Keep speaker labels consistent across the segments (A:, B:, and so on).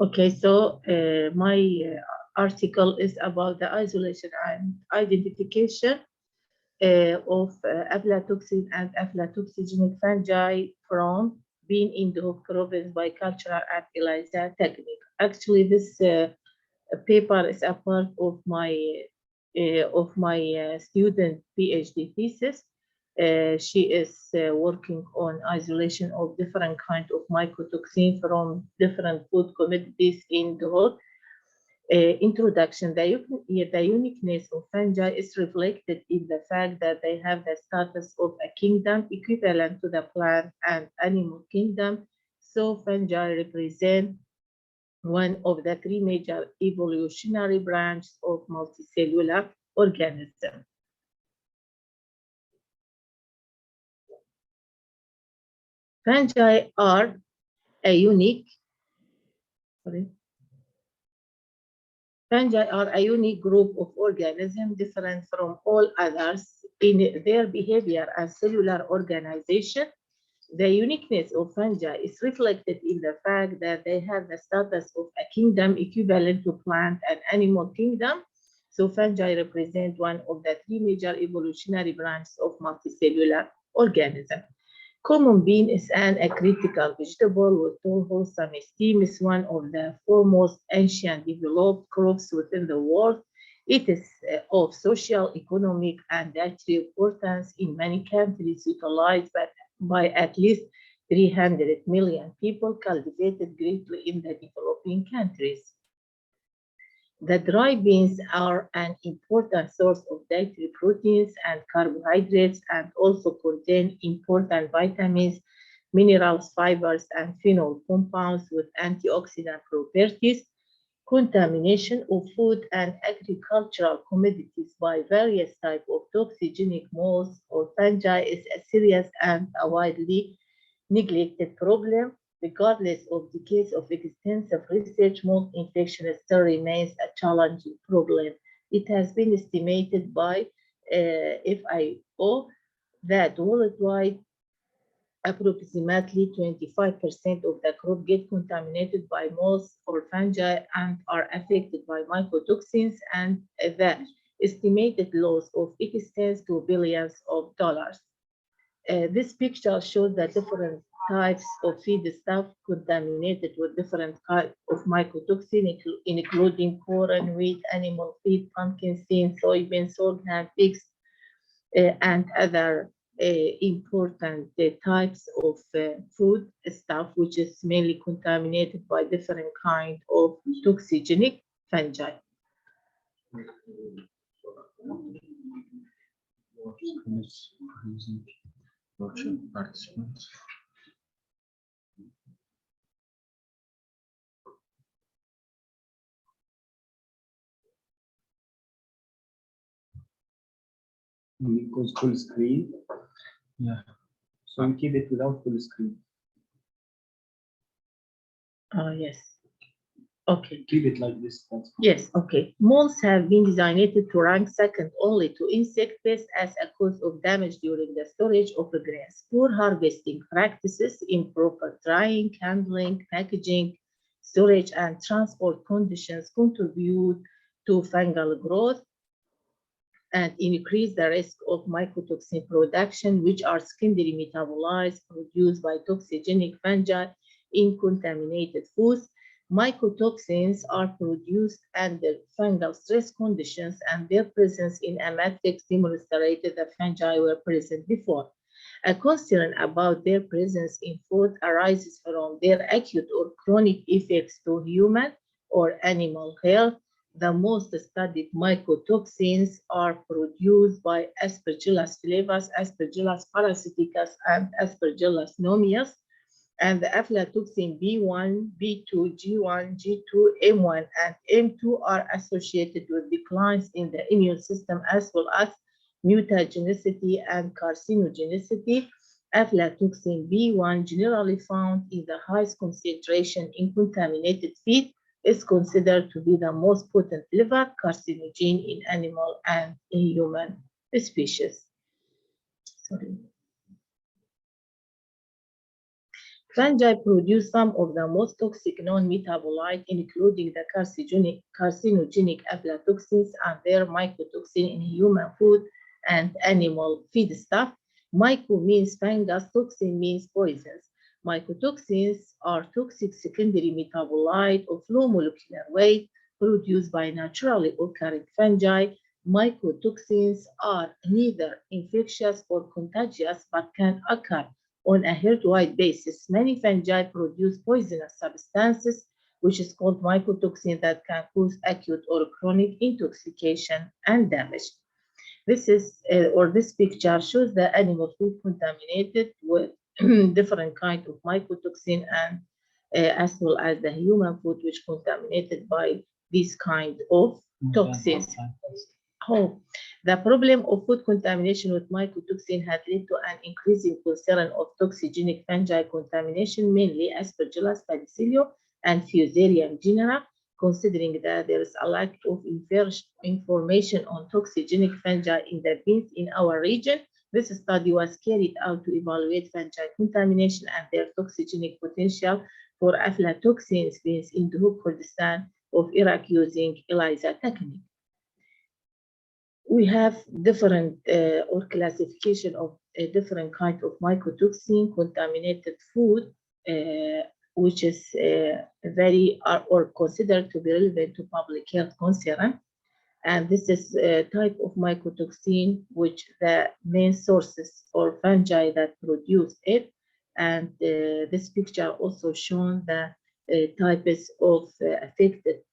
A: Okay, so my article is about the isolation and identification of aflatoxin and aflatoxigenic fungi from being in Duhok province by cultural and ELISA technique. Actually, this paper is a part of my student PhD thesis. She is working on isolation of different kinds of mycotoxins from different food commodities in Duhok. Introduction, the uniqueness of fungi is reflected in the fact that they have the status of a kingdom equivalent to the plant and animal kingdom. So fungi represent one of the three major evolutionary branches of multicellular organisms. Fungi are a unique group of organisms different from all others in their behavior and cellular organization. The uniqueness of fungi is reflected in the fact that they have the status of a kingdom equivalent to plant and animal kingdom. So fungi represent one of the three major evolutionary branches of multicellular organisms. Common bean is an acritical vegetable with tall wholesome stem. Is one of the foremost ancient developed crops within the world. It is of social, economic, and dietary importance in many countries, utilized by at least 300 million people, cultivated greatly in the developing countries. The dry beans are an important source of dietary proteins and carbohydrates and also contain important vitamins, minerals, fibers, and phenol compounds with antioxidant properties. Contamination of food and agricultural commodities by various types of toxigenic molds or fungi is a serious and a widely neglected problem. Regardless of decades of extensive research, mold infection still remains a challenging problem. It has been estimated by FIO that worldwide approximately 25% of the crop get contaminated by molds or fungi and are affected by mycotoxins, and the estimated loss of extends to billions of dollars. This picture shows the different types of feedstuff contaminated with different kinds of mycotoxin, including corn, wheat, animal feed, pumpkin seed, soybean, sorghum, pigs, and other important types of food stuff, which is mainly contaminated by different kinds of toxigenic fungi.
B: Participants.
C: Because full screen.
B: Yeah.
C: So we keep it without full screen.
A: Yes. Okay.
C: Keep it like this.
A: Yes, okay. Molds have been designed to rank second only to insect pests as a cause of damage during the storage of the grains. Poor harvesting practices, improper drying, handling, packaging, storage, and transport conditions contribute to fungal growth and increase the risk of mycotoxin production, which are secondary metabolites produced by toxigenic fungi in contaminated foods. Mycotoxins are produced under fungal stress conditions, and their presence in a matrix demonstrated that fungi were present before. A concern about their presence in food arises from their acute or chronic effects to human or animal health. The most studied mycotoxins are produced by Aspergillus flavus, Aspergillus parasiticus, and Aspergillus nomeus, and the aflatoxin B1, B2, G1, G2, M1, and M2 are associated with declines in the immune system as well as mutagenicity and carcinogenicity. Aflatoxin B1, generally found in the highest concentration in contaminated feed, is considered to be the most potent liver carcinogen in animal and in human species. Sorry. Fungi produce some of the most toxic non-metabolites, including the carcinogenic aflatoxins and their mycotoxin in human food and animal feedstuff. Myco means fungus, toxin means poisons. Mycotoxins are toxic secondary metabolite of low molecular weight produced by naturally occurring fungi. Mycotoxins are neither infectious or contagious but can occur on a herd-wide basis. Many fungi produce poisonous substances, which is called mycotoxin, that can cause acute or chronic intoxication and damage. This picture shows the animal food contaminated with different kind of mycotoxin, and as well as the human food, which contaminated by these kind of toxins. Oh, the problem of food contamination with mycotoxin has led to an increasing concern of toxigenic fungi contamination, mainly Aspergillus, Phaseolus, and Fusarium genera, considering that there is a lack of information on toxigenic fungi in the beans in our region. This study was carried out to evaluate fungi contamination and their toxigenic potential for aflatoxins beans in Duhok, Kurdistan of Iraq using ELISA technique. We have different or classification of a different kind of mycotoxin contaminated food, which is very or considered to be relevant to public health concern. And this is a type of mycotoxin which the main sources or fungi that produce it. And this picture also shown the types of affected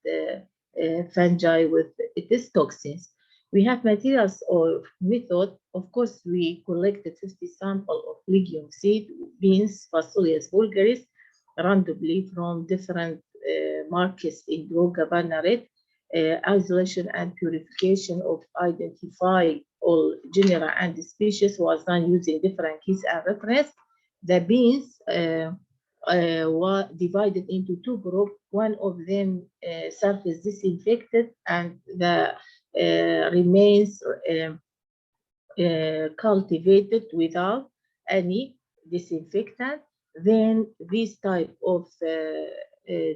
A: fungi with these toxins. We have materials or method. Of course, we collected 50 samples of legume seed, beans, Phaseolus vulgaris, randomly from different markets in Duhok, Red. Isolation and purification of identify all genera and species was done using different keys and reference. The beans were divided into two groups. One of them surface disinfected, and the remains cultivated without any disinfectant. Then this type of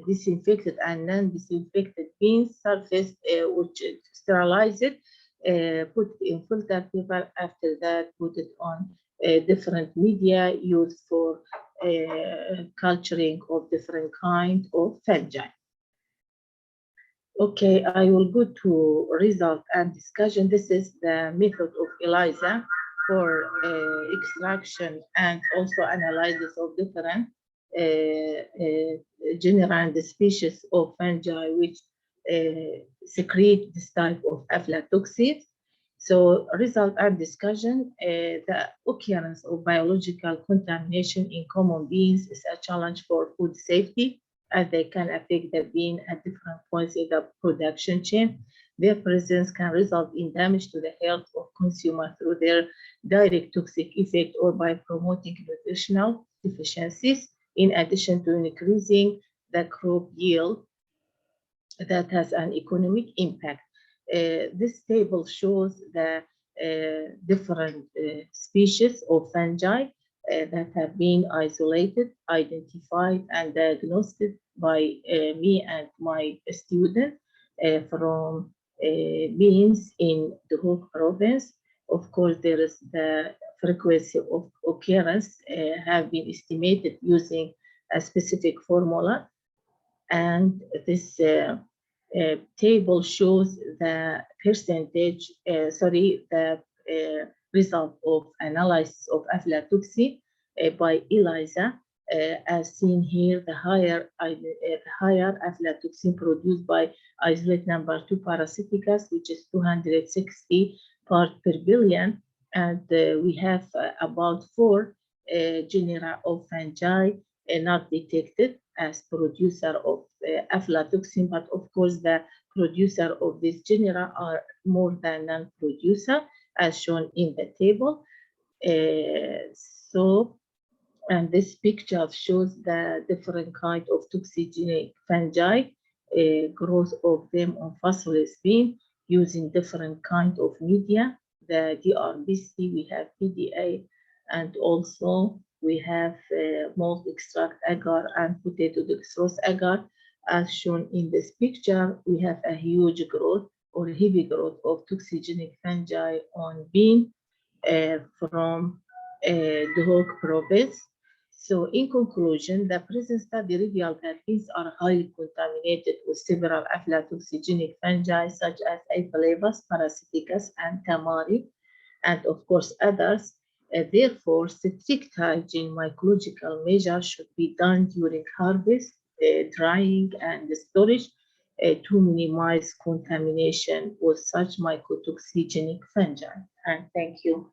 A: disinfected and non-disinfected beans surface, which sterilized, put in filter paper. After that, put it on different media used for culturing of different kind of fungi. Okay, I will go to result and discussion. This is the method of ELISA for extraction and also analysis of different genera and species of fungi which secrete this type of aflatoxins. So result and discussion, the occurrence of biological contamination in common beans is a challenge for food safety, as they can affect the bean at different points in the production chain. Their presence can result in damage to the health of consumers through their direct toxic effect or by promoting nutritional deficiencies, in addition to increasing the crop yield that has an economic impact. This table shows the different species of fungi that have been isolated, identified, and diagnosed by me and my student from beans in the Duhok province. Of course, there is the frequency of occurrence have been estimated using a specific formula, and this table shows the percentage, the result of analysis of aflatoxin by ELISA. As seen here, the higher aflatoxin produced by isolate number 2 parasiticus, which is 260 parts per billion, and we have about 4 genera of fungi not detected as producer of aflatoxin, but of course the producer of this genera are more than non-producer, as shown in the table. And this picture shows the different kind of toxigenic fungi, growth of them on Phaseolus bean using different kind of media. The DRBC, we have PDA, and also we have malt extract agar and potato dextrose agar. As shown in this picture, we have a huge growth or heavy growth of toxigenic fungi on bean from Duhok province. So in conclusion, the present study revealed that beans are highly contaminated with several aflatoxigenic fungi such as A. flavus, parasiticus, and tamarii, and of course others. Therefore, strict hygiene mycological measures should be done during harvest, drying, and storage to minimize contamination with such mycotoxigenic fungi. And thank you.